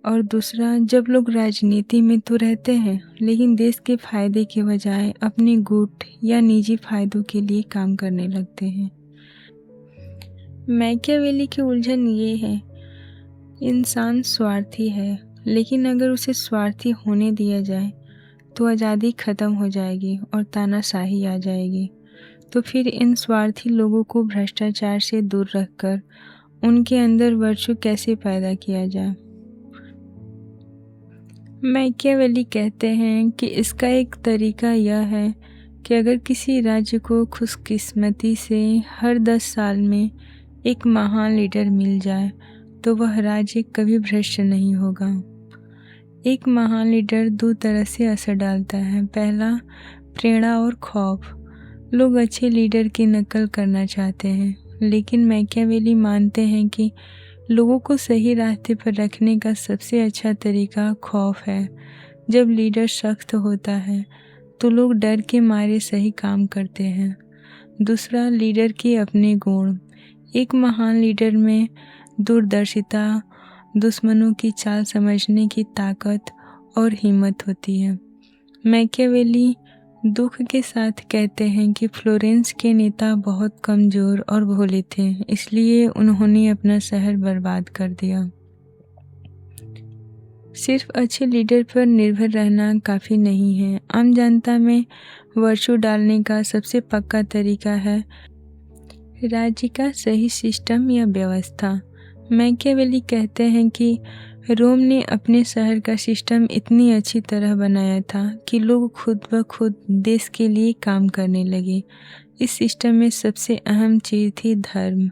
Speaker 1: और दूसरा, जब लोग राजनीति में तो रहते हैं लेकिन देश के फायदे के बजाय अपने गुट या निजी फायदों के लिए काम करने लगते हैं। मैकियावेली की उलझन ये है, इंसान स्वार्थी है, लेकिन अगर उसे स्वार्थी होने दिया जाए तो आज़ादी खत्म हो जाएगी और तानाशाही आ जाएगी। तो फिर इन स्वार्थी लोगों को भ्रष्टाचार से दूर रखकर उनके अंदर वर्चू कैसे पैदा किया जाए। मैकियावेली कहते हैं कि इसका एक तरीका यह है कि अगर किसी राज्य को खुशकिस्मती से हर 10 साल में एक महान लीडर मिल जाए तो वह राज्य कभी भ्रष्ट नहीं होगा। एक महान लीडर दो तरह से असर डालता है। पहला, प्रेरणा और खौफ। लोग अच्छे लीडर की नकल करना चाहते हैं, लेकिन मैकियावेली मानते हैं कि लोगों को सही रास्ते पर रखने का सबसे अच्छा तरीका खौफ है। जब लीडर सख्त होता है तो लोग डर के मारे सही काम करते हैं। दूसरा, लीडर के अपने गुण। एक महान लीडर में दूरदर्शिता, दुश्मनों की चाल समझने की ताकत और हिम्मत होती है। मैकियावेली दुख के साथ कहते हैं कि फ्लोरेंस के नेता बहुत कमज़ोर और भोले थे, इसलिए उन्होंने अपना शहर बर्बाद कर दिया। सिर्फ अच्छे लीडर पर निर्भर रहना काफ़ी नहीं है। आम जनता में वर्चू डालने का सबसे पक्का तरीका है राज्य का सही सिस्टम या व्यवस्था। मैकियावेली कहते हैं कि रोम ने अपने शहर का सिस्टम इतनी अच्छी तरह बनाया था कि लोग खुद ब खुद देश के लिए काम करने लगे। इस सिस्टम में सबसे अहम चीज़ थी धर्म।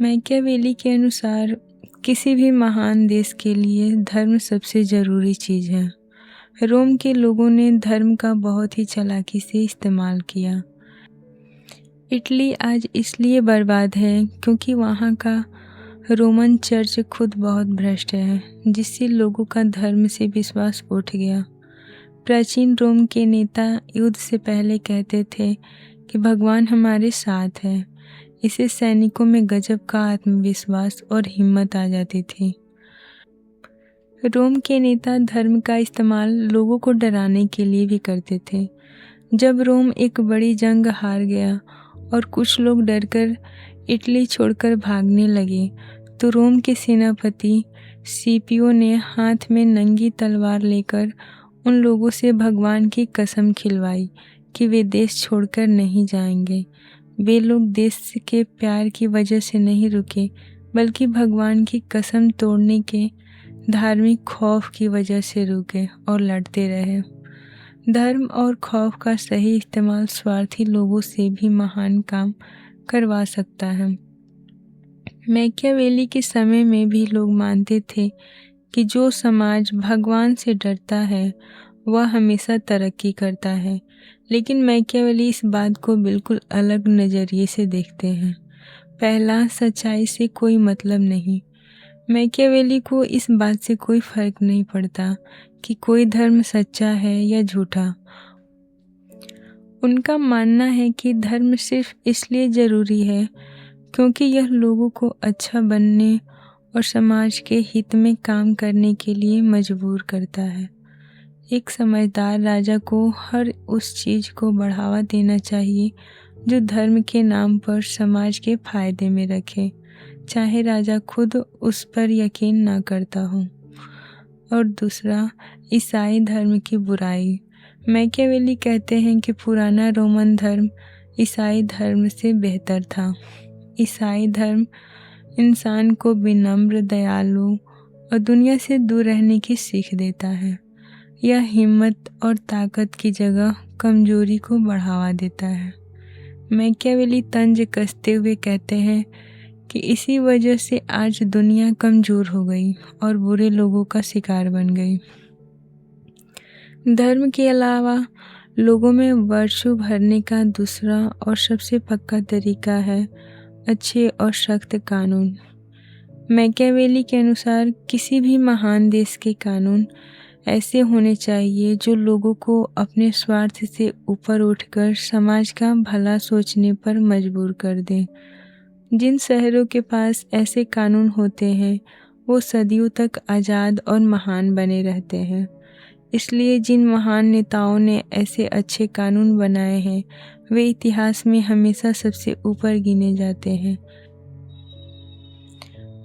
Speaker 1: मैकियावेली के अनुसार किसी भी महान देश के लिए धर्म सबसे ज़रूरी चीज़ है। रोम के लोगों ने धर्म का बहुत ही चालाकी से इस्तेमाल किया। इटली आज इसलिए बर्बाद है क्योंकि वहाँ का रोमन चर्च खुद बहुत भ्रष्ट है, जिससे लोगों का धर्म से विश्वास उठ गया। प्राचीन रोम के नेता युद्ध से पहले कहते थे कि भगवान हमारे साथ है। इससे सैनिकों में गजब का आत्मविश्वास और हिम्मत आ जाती थी। रोम के नेता धर्म का इस्तेमाल लोगों को डराने के लिए भी करते थे। जब रोम एक बड़ी जंग हार गया और कुछ लोग डरकर इटली छोड़कर भागने लगे तो रोम के सेनापति सीपियो ने हाथ में नंगी तलवार लेकर उन लोगों से भगवान की कसम खिलवाई कि वे देश छोड़कर नहीं जाएंगे। वे लोग देश के प्यार की वजह से नहीं रुके, बल्कि भगवान की कसम तोड़ने के धार्मिक खौफ की वजह से रुके और लड़ते रहे। धर्म और खौफ का सही इस्तेमाल स्वार्थी लोगों से भी महान काम करवा सकता है। मैकियावेली के समय में भी लोग मानते थे कि जो समाज भगवान से डरता है वह हमेशा तरक्की करता है, लेकिन मैकियावेली इस बात को बिल्कुल अलग नज़रिए से देखते हैं। पहला, सच्चाई से कोई मतलब नहीं। मैकियावेली को इस बात से कोई फर्क नहीं पड़ता कि कोई धर्म सच्चा है या झूठा। उनका मानना है कि धर्म सिर्फ इसलिए ज़रूरी है क्योंकि यह लोगों को अच्छा बनने और समाज के हित में काम करने के लिए मजबूर करता है। एक समझदार राजा को हर उस चीज़ को बढ़ावा देना चाहिए जो धर्म के नाम पर समाज के फायदे में रखे, चाहे राजा खुद उस पर यकीन ना करता हो। और दूसरा, ईसाई धर्म की बुराई। मैकियावेली कहते हैं कि पुराना रोमन धर्म ईसाई धर्म से बेहतर था। ईसाई धर्म इंसान को विनम्र, दयालु और दुनिया से दूर रहने की सीख देता है। यह हिम्मत और ताकत की जगह कमजोरी को बढ़ावा देता है। मैकियावेली तंज कसते हुए कहते हैं कि इसी वजह से आज दुनिया कमज़ोर हो गई और बुरे लोगों का शिकार बन गई। धर्म के अलावा लोगों में वर्चस्व भरने का दूसरा और सबसे पक्का तरीका है अच्छे और सख्त कानून। मैकियावेली के अनुसार किसी भी महान देश के कानून ऐसे होने चाहिए जो लोगों को अपने स्वार्थ से ऊपर उठकर समाज का भला सोचने पर मजबूर कर दें। जिन शहरों के पास ऐसे कानून होते हैं वो सदियों तक आज़ाद और महान बने रहते हैं। इसलिए जिन महान नेताओं ने ऐसे अच्छे कानून बनाए हैं वे इतिहास में हमेशा सबसे ऊपर गिने जाते हैं।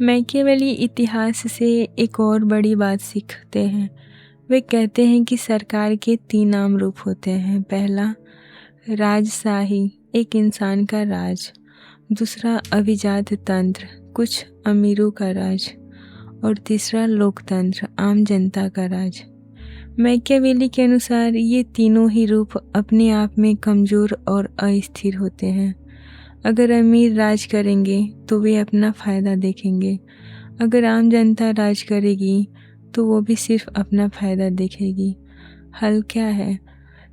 Speaker 1: मैकियावेली इतिहास से एक और बड़ी बात सीखते हैं। वे कहते हैं कि सरकार के 3 आम रूप होते हैं। पहला, राजशाही, एक इंसान का राज। दूसरा, अभिजात तंत्र, कुछ अमीरों का राज। और तीसरा, लोकतंत्र, आम जनता का राज। मैकियावेली के अनुसार ये तीनों ही रूप अपने आप में कमज़ोर और अस्थिर होते हैं। अगर अमीर राज करेंगे तो वे अपना फ़ायदा देखेंगे, अगर आम जनता राज करेगी तो वो भी सिर्फ अपना फ़ायदा देखेगी। हल क्या है?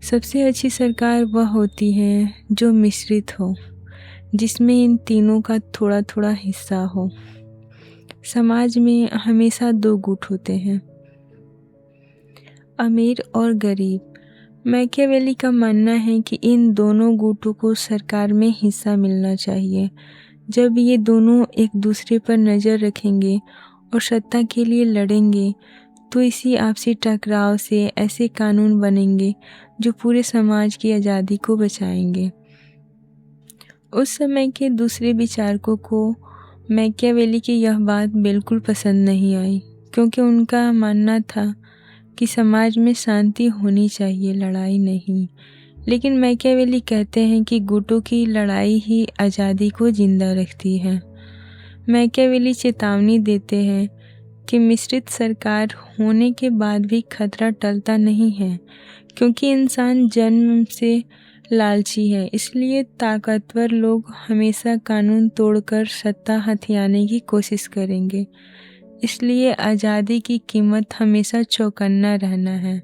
Speaker 1: सबसे अच्छी सरकार वह होती है जो मिश्रित हो, जिसमें इन तीनों का थोड़ा थोड़ा हिस्सा हो। समाज में हमेशा 2 गुट होते हैं, अमीर और गरीब। मैकियावेली का मानना है कि इन दोनों गुटों को सरकार में हिस्सा मिलना चाहिए। जब ये दोनों एक दूसरे पर नज़र रखेंगे और सत्ता के लिए लड़ेंगे तो इसी आपसी टकराव से ऐसे कानून बनेंगे जो पूरे समाज की आज़ादी को बचाएंगे। उस समय के दूसरे विचारकों को मैकियावेली की यह बात बिल्कुल पसंद नहीं आई, क्योंकि उनका मानना था कि समाज में शांति होनी चाहिए, लड़ाई नहीं। लेकिन मैकियावेली कहते हैं कि गुटों की लड़ाई ही आज़ादी को जिंदा रखती है। मैकियावेली चेतावनी देते हैं कि मिश्रित सरकार होने के बाद भी खतरा टलता नहीं है, क्योंकि इंसान जन्म से लालची है। इसलिए ताकतवर लोग हमेशा कानून तोड़कर सत्ता हथियाने की कोशिश करेंगे। इसलिए आज़ादी की कीमत हमेशा चौकन्ना रहना है।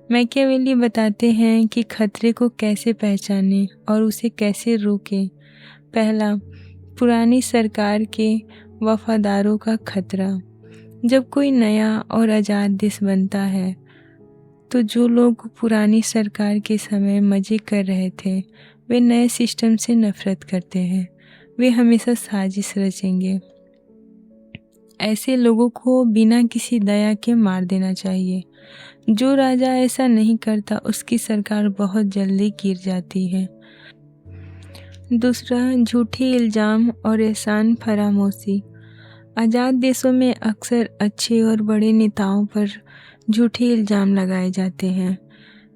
Speaker 1: मैकियावेली बताते हैं कि खतरे को कैसे पहचानें और उसे कैसे रोकें। पहला, पुरानी सरकार के वफादारों का खतरा। जब कोई नया और आज़ाद देश बनता है तो जो लोग पुरानी सरकार के समय मज़े कर रहे थे वे नए सिस्टम से नफरत करते हैं। वे हमेशा साजिश रचेंगे। ऐसे लोगों को बिना किसी दया के मार देना चाहिए। जो राजा ऐसा नहीं करता उसकी सरकार बहुत जल्दी गिर जाती है। दूसरा, झूठे इल्ज़ाम और एहसान फरामोशी। आज़ाद देशों में अक्सर अच्छे और बड़े नेताओं पर झूठे इल्ज़ाम लगाए जाते हैं।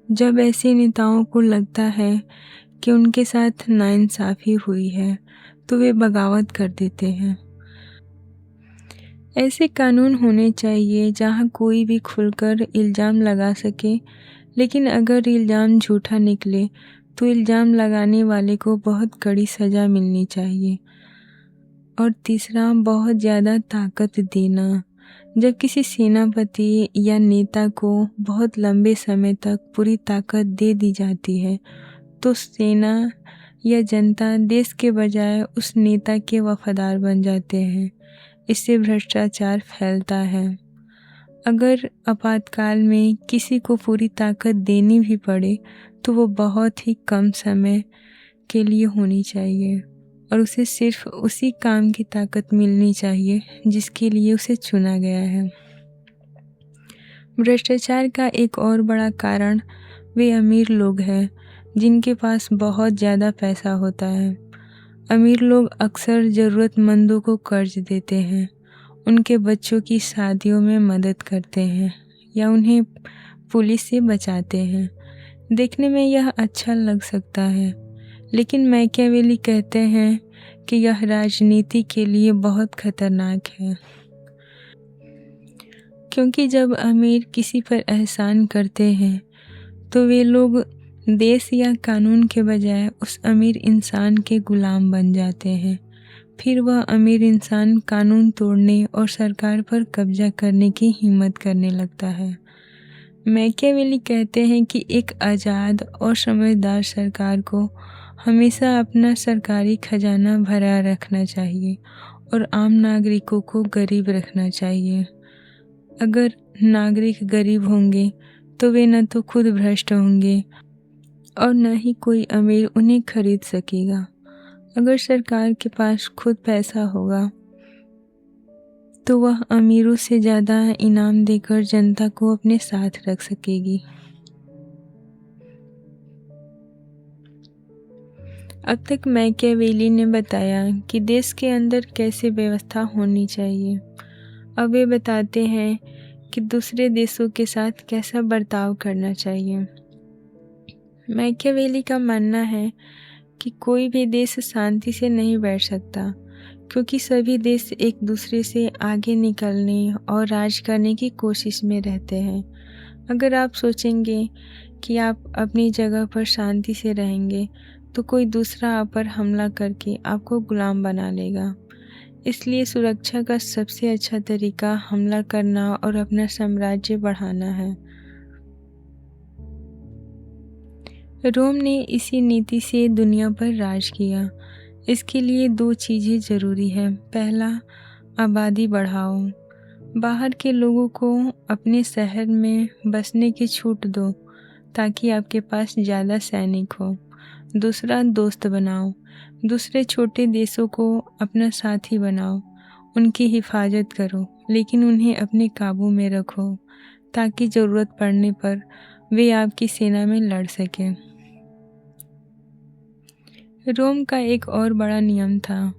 Speaker 1: जब ऐसे नेताओं को लगता है कि उनके साथ नाइंसाफ़ी हुई है तो वे बगावत कर देते हैं। ऐसे कानून होने चाहिए जहां कोई भी खुलकर इल्ज़ाम लगा सके, लेकिन अगर इल्ज़ाम झूठा निकले तो इल्ज़ाम लगाने वाले को बहुत कड़ी सज़ा मिलनी चाहिए। और तीसरा, बहुत ज़्यादा ताकत देना। जब किसी सेनापति या नेता को बहुत लंबे समय तक पूरी ताकत दे दी जाती है तो सेना या जनता देश के बजाय उस नेता के वफादार बन जाते हैं। इससे भ्रष्टाचार फैलता है। अगर आपातकाल में किसी को पूरी ताकत देनी भी पड़े तो वो बहुत ही कम समय के लिए होनी चाहिए और उसे सिर्फ उसी काम की ताकत मिलनी चाहिए जिसके लिए उसे चुना गया है। भ्रष्टाचार का एक और बड़ा कारण वे अमीर लोग हैं जिनके पास बहुत ज़्यादा पैसा होता है। अमीर लोग अक्सर ज़रूरतमंदों को कर्ज देते हैं, उनके बच्चों की शादियों में मदद करते हैं या उन्हें पुलिस से बचाते हैं। देखने में यह अच्छा लग सकता है, लेकिन मैकियावेली कहते हैं कि यह राजनीति के लिए बहुत खतरनाक है, क्योंकि जब अमीर किसी पर एहसान करते हैं तो वे लोग देश या कानून के बजाय उस अमीर इंसान के गुलाम बन जाते हैं। फिर वह अमीर इंसान कानून तोड़ने और सरकार पर कब्जा करने की हिम्मत करने लगता है। मैकियावेली कहते हैं कि एक आज़ाद और समझदार सरकार को हमेशा अपना सरकारी खजाना भरा रखना चाहिए और आम नागरिकों को गरीब रखना चाहिए। अगर नागरिक गरीब होंगे तो वे न तो खुद भ्रष्ट होंगे और न ही कोई अमीर उन्हें खरीद सकेगा। अगर सरकार के पास खुद पैसा होगा तो वह अमीरों से ज़्यादा इनाम देकर जनता को अपने साथ रख सकेगी। अब तक मैकियावेली ने बताया कि देश के अंदर कैसे व्यवस्था होनी चाहिए। अब वे बताते हैं कि दूसरे देशों के साथ कैसा बर्ताव करना चाहिए। मैकियावेली का मानना है कि कोई भी देश शांति से नहीं बैठ सकता, क्योंकि सभी देश एक दूसरे से आगे निकलने और राज करने की कोशिश में रहते हैं। अगर आप सोचेंगे कि आप अपनी जगह पर शांति से रहेंगे तो कोई दूसरा आप पर हमला करके आपको गुलाम बना लेगा। इसलिए सुरक्षा का सबसे अच्छा तरीका हमला करना और अपना साम्राज्य बढ़ाना है। रोम ने इसी नीति से दुनिया पर राज किया। इसके लिए दो चीज़ें ज़रूरी हैं। पहला, आबादी बढ़ाओ। बाहर के लोगों को अपने शहर में बसने की छूट दो ताकि आपके पास ज़्यादा सैनिक हो। दूसरा, दोस्त बनाओ। दूसरे छोटे देशों को अपना साथी बनाओ। उनकी हिफाजत करो, लेकिन उन्हें अपने काबू में रखो ताकि ज़रूरत पड़ने पर वे आपकी सेना में लड़ सकें। रोम का एक और बड़ा नियम था,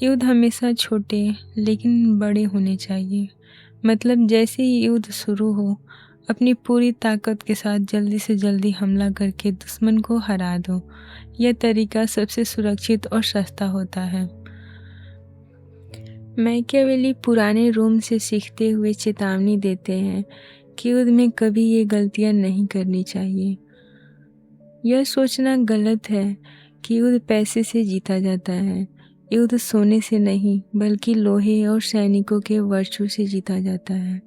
Speaker 1: युद्ध हमेशा छोटे लेकिन बड़े होने चाहिए। मतलब जैसे ही युद्ध शुरू हो, अपनी पूरी ताकत के साथ जल्दी से जल्दी हमला करके दुश्मन को हरा दो। यह तरीका सबसे सुरक्षित और सस्ता होता है। मैकियावेली पुराने रोम से सीखते हुए चेतावनी देते हैं कि युद्ध में कभी ये गलतियां नहीं करनी चाहिए। यह सोचना गलत है कि युद्ध पैसे से जीता जाता है। युद्ध सोने से नहीं बल्कि लोहे और सैनिकों के वर्चस्व से जीता जाता है।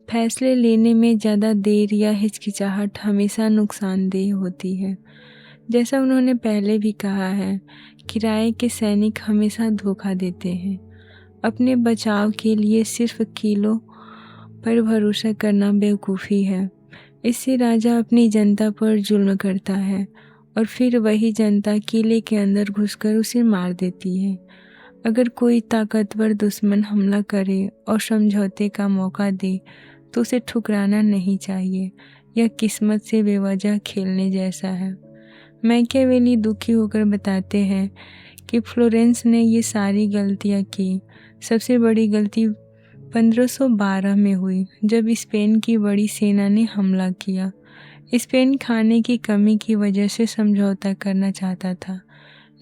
Speaker 1: फैसले लेने में ज़्यादा देर या हिचकिचाहट हमेशा नुकसानदेह होती है। जैसा उन्होंने पहले भी कहा है, किराए के सैनिक हमेशा धोखा देते हैं। अपने बचाव के लिए सिर्फ किलों पर भरोसा करना बेवकूफ़ी है। इससे राजा अपनी जनता पर जुल्म करता है और फिर वही जनता किले के अंदर घुसकर उसे मार देती है। अगर कोई ताकतवर दुश्मन हमला करे और समझौते का मौका दे तो उसे ठुकराना नहीं चाहिए। यह किस्मत से बेवजह खेलने जैसा है। मैकियावेली दुखी होकर बताते हैं कि फ्लोरेंस ने ये सारी गलतियाँ की। सबसे बड़ी गलती 1512 में हुई, जब स्पेन की बड़ी सेना ने हमला किया। स्पेन खाने की कमी की वजह से समझौता करना चाहता था,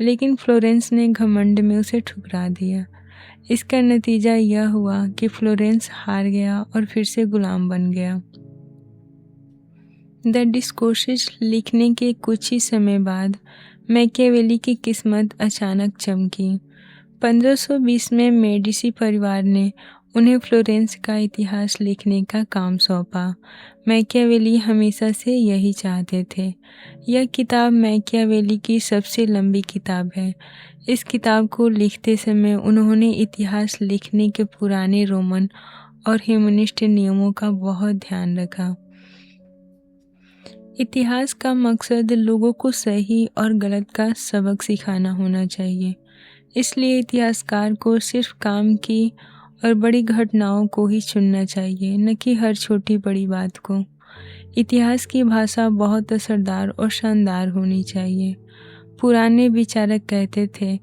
Speaker 1: लेकिन फ्लोरेंस ने घमंड में उसे ठुकरा दिया। इसका नतीजा यह हुआ कि फ्लोरेंस हार गया और फिर से गुलाम बन गया। द डिस्कोर्सेस लिखने के कुछ ही समय बाद मैकियावेली की किस्मत अचानक चमकी। 1520 में मेडिसी परिवार ने उन्हें फ्लोरेंस का इतिहास लिखने का काम सौंपा। मैकियावेली हमेशा से यही चाहते थे। यह किताब मैकियावेली की सबसे लंबी किताब है। इस किताब को लिखते समय उन्होंने इतिहास लिखने के पुराने रोमन और ह्यूमनिस्ट नियमों का बहुत ध्यान रखा। इतिहास का मकसद लोगों को सही और गलत का सबक सिखाना होना चाहिए। इसलिए इतिहासकार को सिर्फ काम की और बड़ी घटनाओं को ही चुनना चाहिए, न कि हर छोटी बड़ी बात को। इतिहास की भाषा बहुत असरदार और शानदार होनी चाहिए। पुराने विचारक कहते थे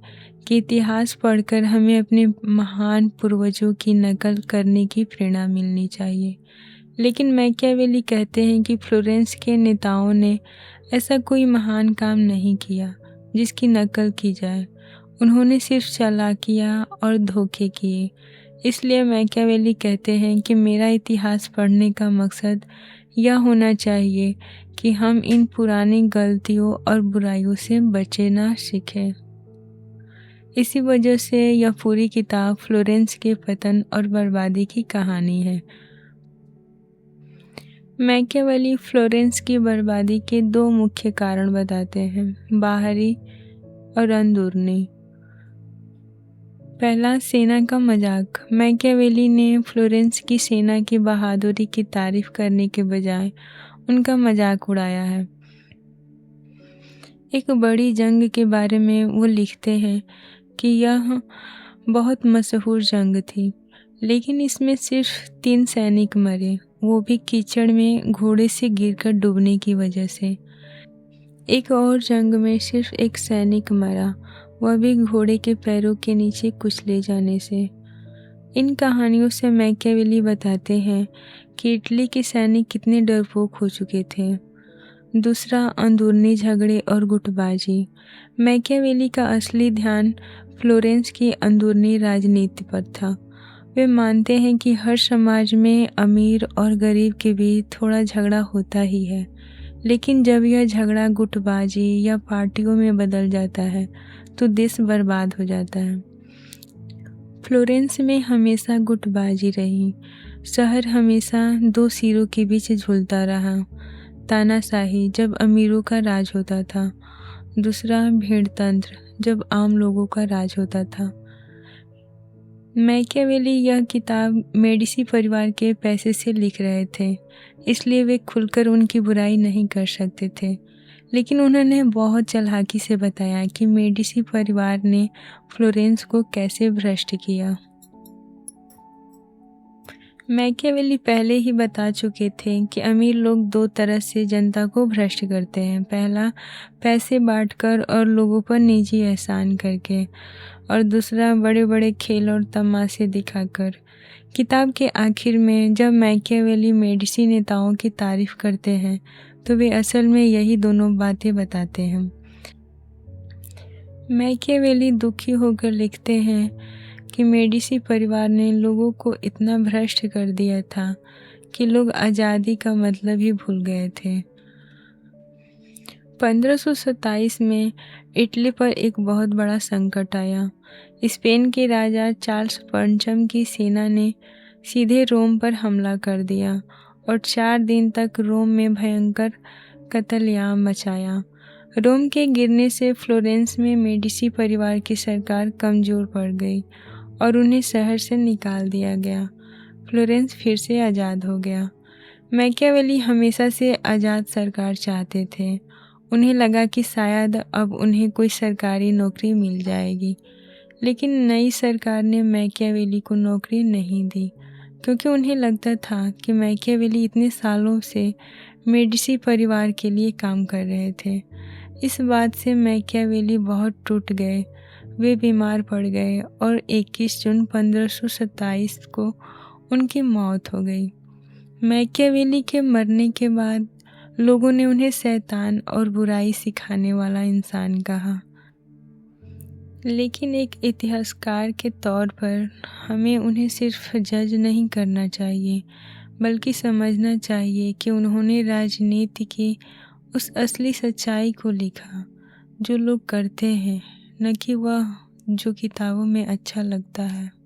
Speaker 1: कि इतिहास पढ़कर हमें अपने महान पूर्वजों की नकल करने की प्रेरणा मिलनी चाहिए। लेकिन मैकियावेली कहते हैं कि फ्लोरेंस के नेताओं ने ऐसा कोई महान काम नहीं किया जिसकी नकल की जाए। उन्होंने सिर्फ चालाकियाँ और धोखे किए। इसलिए मैकियावेली कहते हैं कि मेरा इतिहास पढ़ने का मकसद यह होना चाहिए कि हम इन पुरानी गलतियों और बुराइयों से बचे ना सीखें। इसी वजह से यह पूरी किताब फ्लोरेंस के पतन और बर्बादी की कहानी है। मैकियावेली फ्लोरेंस की बर्बादी के दो मुख्य कारण बताते हैं, बाहरी और अंदरूनी। पहला, सेना का मजाक। मैकियावेली ने फ्लोरेंस की सेना की बहादुरी की तारीफ करने के बजाय उनका मजाक उड़ाया है। एक बड़ी जंग के बारे में वो लिखते हैं कि यह बहुत मशहूर जंग थी, लेकिन इसमें सिर्फ 3 सैनिक मरे, वो भी कीचड़ में घोड़े से गिरकर डूबने की वजह से। एक और जंग में सिर्फ 1 सैनिक मरा, वह भी घोड़े के पैरों के नीचे कुचले जाने से। इन कहानियों से मैकियावेली बताते हैं कि इटली के सैनिक कितने डरपोक हो चुके थे। दूसरा, अंदरूनी झगड़े और गुटबाजी। मैकियावेली का असली ध्यान फ्लोरेंस की अंदरूनी राजनीति पर था। वे मानते हैं कि हर समाज में अमीर और गरीब के बीच थोड़ा झगड़ा होता ही है, लेकिन जब यह झगड़ा गुटबाजी या पार्टियों में बदल जाता है तो देश बर्बाद हो जाता है। फ्लोरेंस में हमेशा गुटबाजी रही। शहर हमेशा 2 सिरों के बीच झूलता रहा। तानाशाही, जब अमीरों का राज होता था। दूसरा, भेड़तंत्र, जब आम लोगों का राज होता था। मैकियावेली यह किताब मेडिसी परिवार के पैसे से लिख रहे थे, इसलिए वे खुलकर उनकी बुराई नहीं कर सकते थे। लेकिन उन्होंने बहुत चालाकी से बताया कि मेडिसी परिवार ने फ्लोरेंस को कैसे भ्रष्ट किया। मैकियावेली पहले ही बता चुके थे कि अमीर लोग 2 तरह से जनता को भ्रष्ट करते हैं। पहला, पैसे बांटकर और लोगों पर निजी एहसान करके, और दूसरा, बड़े बड़े खेल और तमाशे दिखाकर। किताब के आखिर में जब मैकियावेली मेडिसी नेताओं की तारीफ करते हैं तो वे असल में यही दोनों बातें बताते हैं। मैकियावेली दुखी होकर लिखते हैं कि मेडिसी परिवार ने लोगों को इतना भ्रष्ट कर दिया था कि लोग आज़ादी का मतलब ही भूल गए थे। 1527 में इटली पर एक बहुत बड़ा संकट आया। स्पेन के राजा चार्ल्स पंचम की सेना ने सीधे रोम पर हमला कर दिया और 4 दिन तक रोम में भयंकर कत्लेआम मचाया। रोम के गिरने से फ्लोरेंस में मेडिसी परिवार की सरकार कमज़ोर पड़ गई और उन्हें शहर से निकाल दिया गया। फ्लोरेंस फिर से आज़ाद हो गया। मैकियावेली हमेशा से आज़ाद सरकार चाहते थे। उन्हें लगा कि शायद अब उन्हें कोई सरकारी नौकरी मिल जाएगी, लेकिन नई सरकार ने मैकियावेली को नौकरी नहीं दी, क्योंकि उन्हें लगता था कि मैकियावेली इतने सालों से मेडिसी परिवार के लिए काम कर रहे थे। इस बात से मैकियावेली बहुत टूट गए। वे बीमार पड़ गए और 21 जून 1527 को उनकी मौत हो गई। मैकियावेली के मरने के बाद लोगों ने उन्हें शैतान और बुराई सिखाने वाला इंसान कहा, लेकिन एक इतिहासकार के तौर पर हमें उन्हें सिर्फ जज नहीं करना चाहिए, बल्कि समझना चाहिए कि उन्होंने राजनीति की उस असली सच्चाई को लिखा जो लोग करते हैं, न कि वह जो किताबों में अच्छा लगता है।